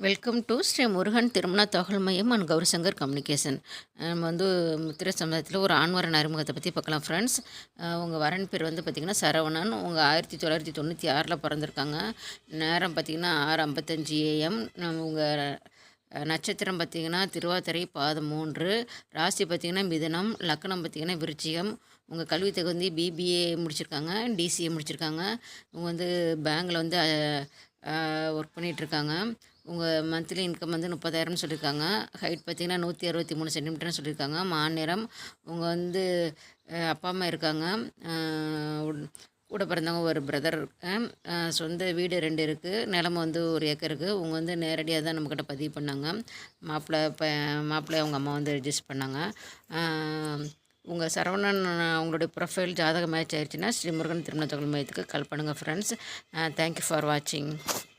Welcome to Sri Murugan திருமண தகவல் மையம் அண்ட் கௌரிசங்கர் கம்யூனிகேஷன். நம்ம முத்திரை சமுதாயத்தில் ஒரு ஆண்வரன் அறிமுகத்தை பற்றி பார்க்கலாம் ஃப்ரெண்ட்ஸ். உங்கள் வரன் பேர் பார்த்திங்கன்னா சரவணன். உங்கள் 1996 பிறந்திருக்காங்க. நேரம் பார்த்திங்கன்னா 6:55 AM. உங்கள் நட்சத்திரம் பார்த்திங்கன்னா திருவாதிரை பாதம் 3. ராசி பார்த்திங்கன்னா மிதுனம். லக்னம் பார்த்திங்கன்னா விருச்சிகம். உங்கள் கல்வி தகுதி பிபிஏ முடிச்சிருக்காங்க, டிசிஏ முடிச்சிருக்காங்க. இவங்க பேங்கில் ஒர்க் பண்ணிகிட்ருக்காங்க. உங்கள் மந்த்லி இன்கம் 30,000 சொல்லியிருக்காங்க. ஹைட் பார்த்திங்கன்னா 163 சென்டிமீட்டர்னு சொல்லியிருக்காங்க. மாநிறம் உங்கள் அப்பா அம்மா இருக்காங்க. கூட பிறந்தவங்க ஒரு பிரதர். சொந்த வீடு 2 இருக்குது. நிலம் 1 ஏக்கர் இருக்குது. உங்க நேரடியாக தான் நம்மக்கிட்ட பதிவு பண்ணாங்க. மாப்பிள்ளை அவங்க அம்மா ரெஜிஸ்டர் பண்ணாங்க. உங்கள் சரவணன் உங்களுடைய ப்ரொஃபைல் ஜாதகம் மேட்ச் ஆயிடுச்சுன்னா ஸ்ரீ முருகன் திருமண தகவல் மையத்துக்கு கால் பண்ணுங்கள் ஃப்ரெண்ட்ஸ். தேங்க்யூ ஃபார் வாட்சிங்.